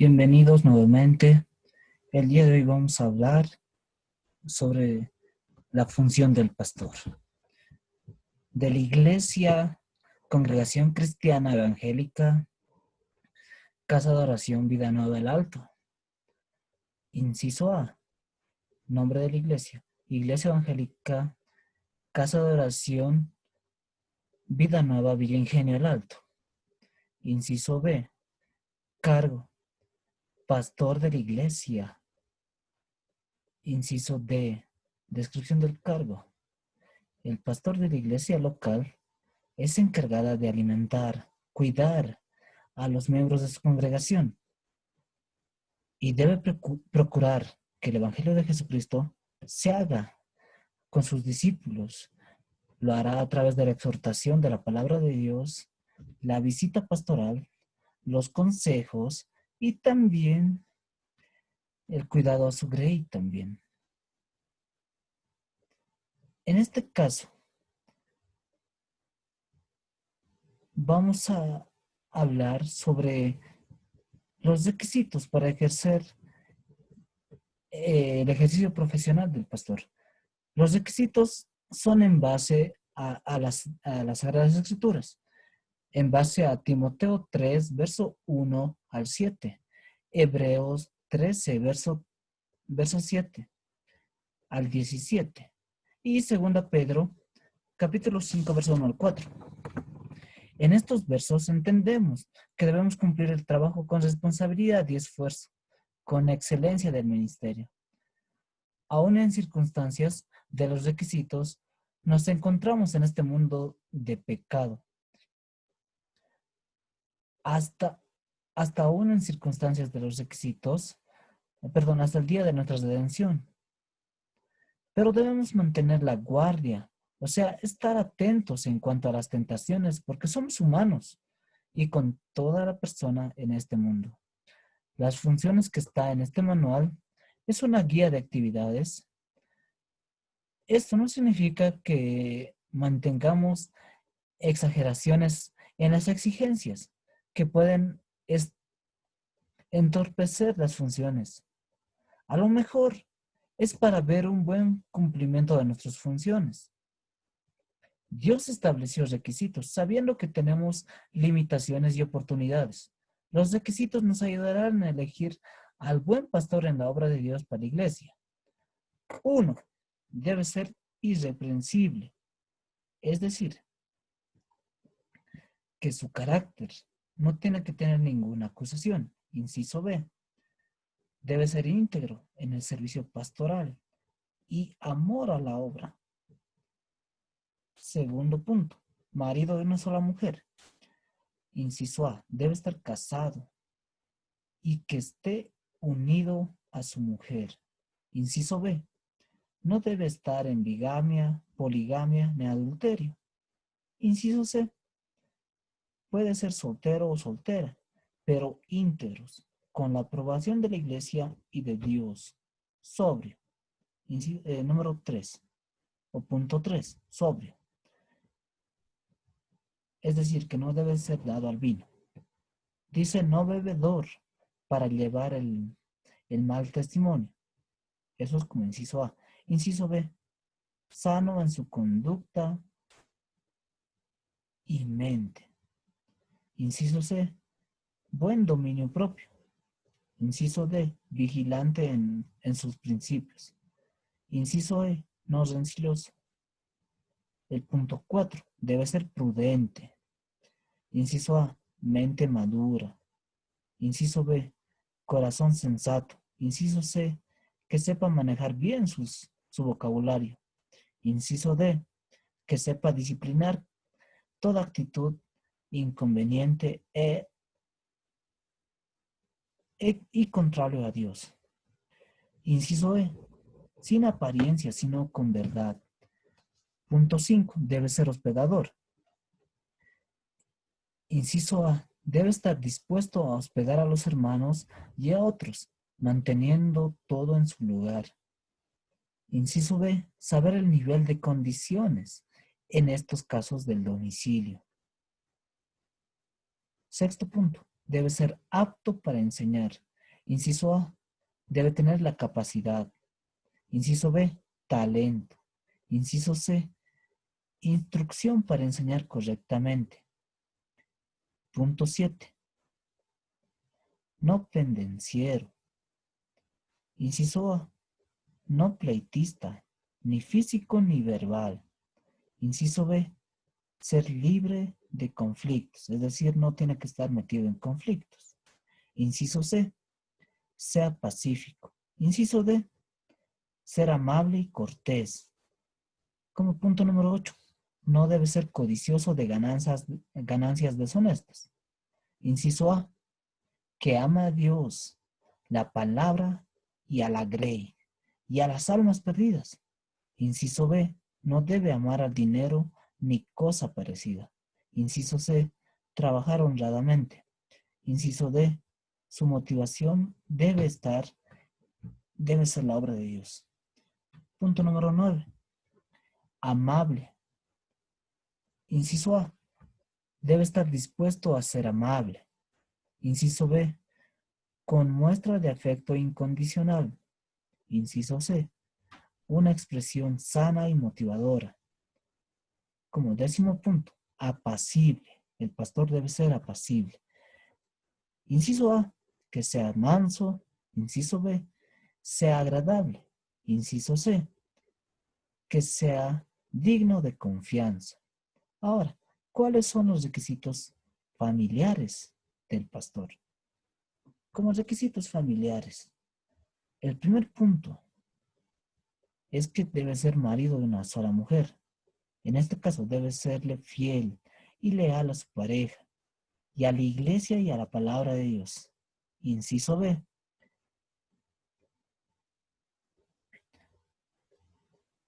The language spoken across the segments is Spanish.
Bienvenidos nuevamente. El día de hoy vamos a hablar sobre la función del pastor. De la Iglesia, Congregación Cristiana Evangélica, Casa de Oración Vida Nueva del Alto. Inciso A. Nombre de la Iglesia. Iglesia Evangélica, Casa de Oración Vida Nueva Villa Ingenio del Alto. Inciso B. Cargo. Pastor de la Iglesia. Inciso D. Descripción del cargo. El pastor de la iglesia local es encargada de alimentar, cuidar a los miembros de su congregación y debe procurar que el Evangelio de Jesucristo se haga con sus discípulos. Lo hará a través de la exhortación de la palabra de Dios, la visita pastoral, los consejos y también el cuidado a su grey también. En este caso, vamos a hablar sobre los requisitos para ejercer el ejercicio profesional del pastor. Los requisitos son en base a las Sagradas Escrituras, en base a Timoteo 3, verso 1 al 7, Hebreos 13, verso 7 al 17, y 2 Pedro, capítulo 5, verso 1 al 4. En estos versos entendemos que debemos cumplir el trabajo con responsabilidad y esfuerzo, con excelencia del ministerio. Aún en circunstancias de los requisitos, nos encontramos en este mundo de pecado. Hasta aún en circunstancias de los requisitos, hasta el día de nuestra redención. Pero debemos mantener la guardia, o sea, estar atentos en cuanto a las tentaciones, porque somos humanos y con toda la persona en este mundo. Las funciones que está en este manual es una guía de actividades. Esto no significa que mantengamos exageraciones en las exigencias que pueden entorpecer las funciones. A lo mejor es para ver un buen cumplimiento de nuestras funciones. Dios estableció requisitos sabiendo que tenemos limitaciones y oportunidades. Los requisitos nos ayudarán a elegir al buen pastor en la obra de Dios para la iglesia. 1. Debe ser irreprensible, es decir, que su carácter no tiene que tener ninguna acusación. Inciso B. Debe ser íntegro en el servicio pastoral y amor a la obra. Segundo punto, marido de una sola mujer. Inciso A, debe estar casado y que esté unido a su mujer. Inciso B, no debe estar en bigamia, poligamia ni adulterio. Inciso C, puede ser soltero o soltera, pero íntegros, con la aprobación de la iglesia y de Dios. Sobrio. Número 3, o punto 3, sobrio. Es decir, que no debe ser dado al vino. Dice no bebedor para llevar el mal testimonio. Eso es como inciso A. Inciso B, sano en su conducta y mente. Inciso C, buen dominio propio. Inciso D, vigilante en sus principios. Inciso E, no rencilloso. El punto 4, debe ser prudente. Inciso A, mente madura. Inciso B, corazón sensato. Inciso C, que sepa manejar bien su vocabulario. Inciso D, que sepa disciplinar toda actitud inconveniente y contrario a Dios. Inciso E, sin apariencia, sino con verdad. Punto 5, debe ser hospedador. Inciso A, debe estar dispuesto a hospedar a los hermanos y a otros, manteniendo todo en su lugar. Inciso B, saber el nivel de condiciones en estos casos del domicilio. Sexto punto, debe ser apto para enseñar. Inciso A, debe tener la capacidad. Inciso B, talento. Inciso C, instrucción para enseñar correctamente. Punto 7, no pendenciero. Inciso A, no pleitista, ni físico ni verbal. Inciso B, ser libre de conflictos, es decir, no tiene que estar metido en conflictos. Inciso C, sea pacífico. Inciso D, ser amable y cortés. Como punto número 8, no debe ser codicioso de ganancias deshonestas. Inciso A, que ama a Dios, la palabra y a la grey y a las almas perdidas. Inciso B, no debe amar al dinero ni cosa parecida. Inciso C, trabajar honradamente. Inciso D, su motivación debe ser la obra de Dios. Punto número 9, amable. Inciso A, debe estar dispuesto a ser amable. Inciso B, con muestra de afecto incondicional. Inciso C, una expresión sana y motivadora. Como 10º punto, apacible. El pastor debe ser apacible. Inciso A, que sea manso. Inciso B, sea agradable. Inciso C, que sea digno de confianza. Ahora, ¿cuáles son los requisitos familiares del pastor? Como requisitos familiares, el primer punto es que debe ser marido de una sola mujer. En este caso, debe serle fiel y leal a su pareja, y a la iglesia y a la palabra de Dios. Inciso B,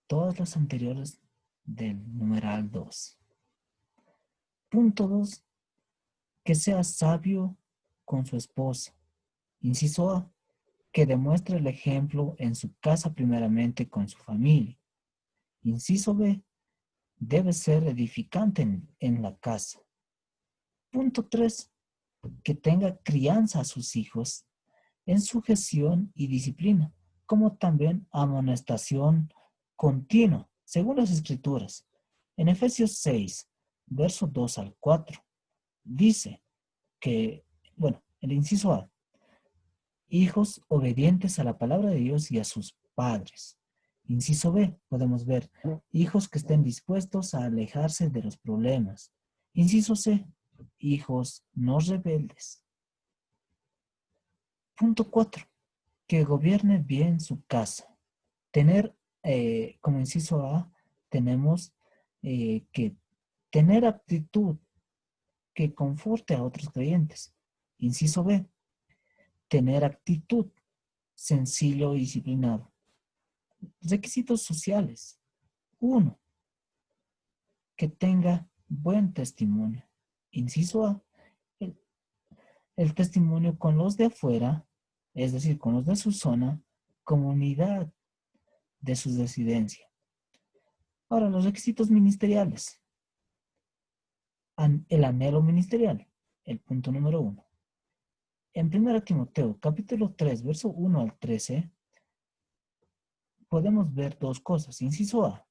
todas las anteriores del numeral 2. Punto 2, que sea sabio con su esposa. Inciso A, que demuestre el ejemplo en su casa primeramente con su familia. Inciso B, debe ser edificante en la casa. Punto 3, que tenga crianza a sus hijos en sujeción y disciplina, como también amonestación continua, según las Escrituras. En Efesios 6, versos 2 al 4, dice que, bueno, el inciso A, hijos obedientes a la palabra de Dios y a sus padres. Inciso B, podemos ver, hijos que estén dispuestos a alejarse de los problemas. Inciso C, hijos no rebeldes. Punto 4, que gobierne bien su casa. Tener, como inciso A, tenemos que tener aptitud que conforte a otros creyentes. Inciso B, tener actitud, sencillo y disciplinado. Requisitos sociales. 1, que tenga buen testimonio. Inciso A, el, el testimonio con los de afuera, es decir, con los de su zona, comunidad de su residencia. Ahora, los requisitos ministeriales. El anhelo ministerial, el punto número 1. En 1 Timoteo, capítulo 3, verso 1 al 13, podemos ver dos cosas. Inciso A,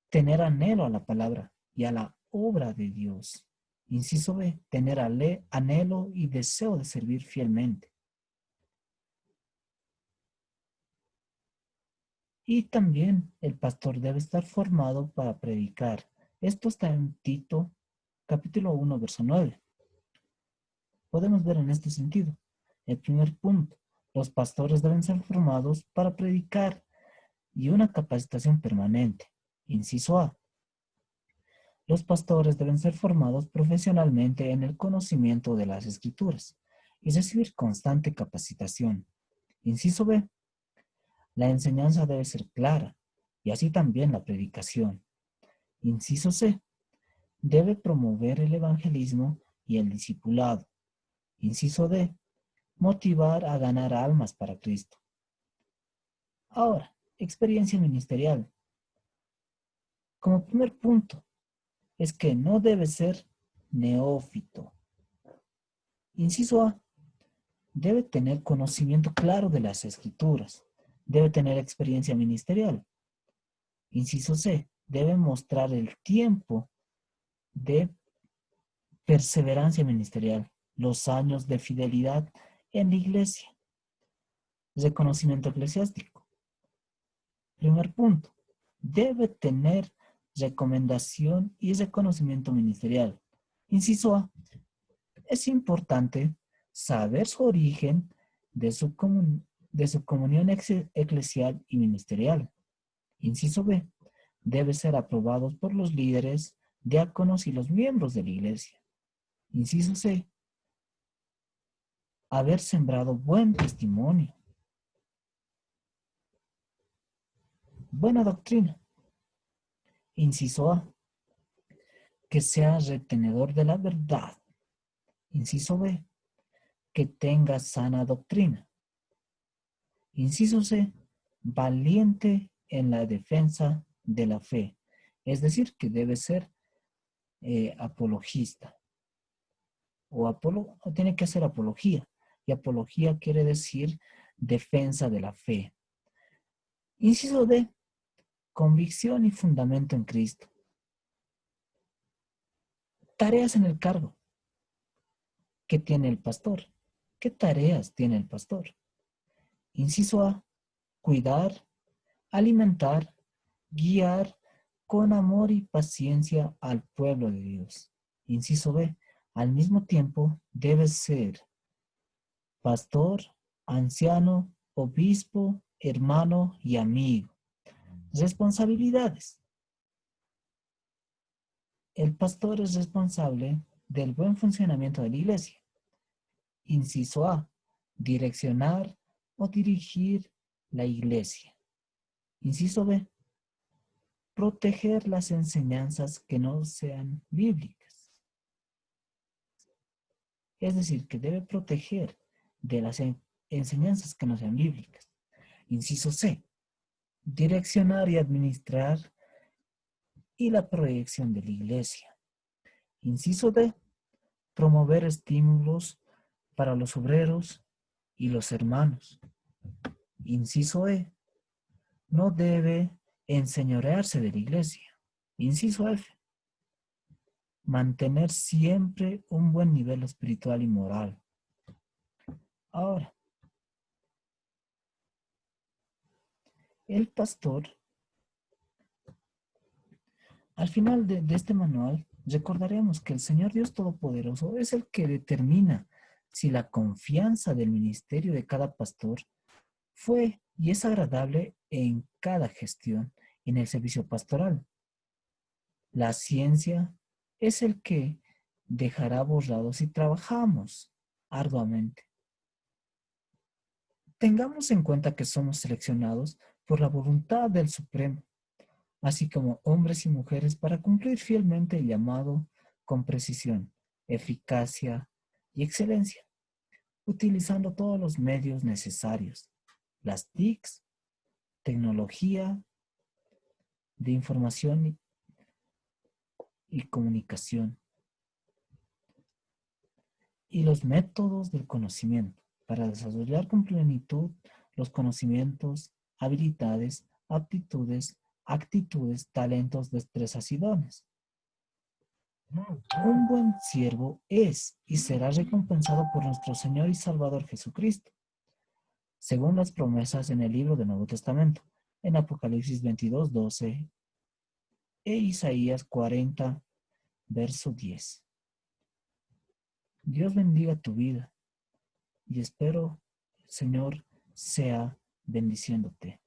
tener anhelo a la palabra y a la obra de Dios. Inciso B, tener anhelo y deseo de servir fielmente. Y también el pastor debe estar formado para predicar. Esto está en Tito, capítulo 1, verso 9. Podemos ver en este sentido. El primer punto, los pastores deben ser formados para predicar y una capacitación permanente. Inciso A, los pastores deben ser formados profesionalmente en el conocimiento de las Escrituras y recibir constante capacitación. Inciso B, la enseñanza debe ser clara y así también la predicación. Inciso C, debe promover el evangelismo y el discipulado. Inciso D, motivar a ganar almas para Cristo. Ahora, experiencia ministerial. Como primer punto, es que no debe ser neófito. Inciso A, debe tener conocimiento claro de las escrituras, debe tener experiencia ministerial. Inciso C, debe mostrar el tiempo de perseverancia ministerial, los años de fidelidad en la iglesia. Reconocimiento eclesiástico. Primer punto, debe tener recomendación y reconocimiento ministerial. Inciso A, es importante saber su origen de su comunión eclesial y ministerial. Inciso B, debe ser aprobados por los líderes, diáconos y los miembros de la iglesia. Inciso C, haber sembrado buen testimonio. Buena doctrina. Inciso A, que sea retenedor de la verdad. Inciso B, que tenga sana doctrina. Inciso C, valiente en la defensa de la fe. Es decir, que debe ser apologista. O tiene que hacer apología. Y apología quiere decir defensa de la fe. Inciso D, convicción y fundamento en Cristo. Tareas en el cargo. ¿Qué tiene el pastor? ¿Qué tareas tiene el pastor? Inciso A, cuidar, alimentar, guiar con amor y paciencia al pueblo de Dios. Inciso B, al mismo tiempo debe ser pastor, anciano, obispo, hermano y amigo. Responsabilidades. El pastor es responsable del buen funcionamiento de la iglesia. Inciso A, direccionar o dirigir la iglesia. Inciso B, proteger las enseñanzas que no sean bíblicas. Es decir, que debe proteger de las enseñanzas que no sean bíblicas. Inciso C, direccionar y administrar y la proyección de la iglesia. Inciso D, promover estímulos para los obreros y los hermanos. Inciso E, no debe enseñorearse de la iglesia. Inciso F, mantener siempre un buen nivel espiritual y moral. Ahora, el pastor, al final de este manual, recordaremos que el Señor Dios Todopoderoso es el que determina si la confianza del ministerio de cada pastor fue y es agradable en cada gestión en el servicio pastoral. La ciencia es el que dejará borrado si trabajamos arduamente. Tengamos en cuenta que somos seleccionados por la voluntad del Supremo, así como hombres y mujeres para cumplir fielmente el llamado con precisión, eficacia y excelencia, utilizando todos los medios necesarios, las TICs, tecnología de información y comunicación, y los métodos del conocimiento para desarrollar con plenitud los conocimientos, habilidades, aptitudes, actitudes, talentos, destrezas y dones. Un buen siervo es y será recompensado por nuestro Señor y Salvador Jesucristo, según las promesas en el libro del Nuevo Testamento, en Apocalipsis 22:12 e Isaías 40, verso 10. Dios bendiga tu vida y espero, Señor, sea bendiciéndote.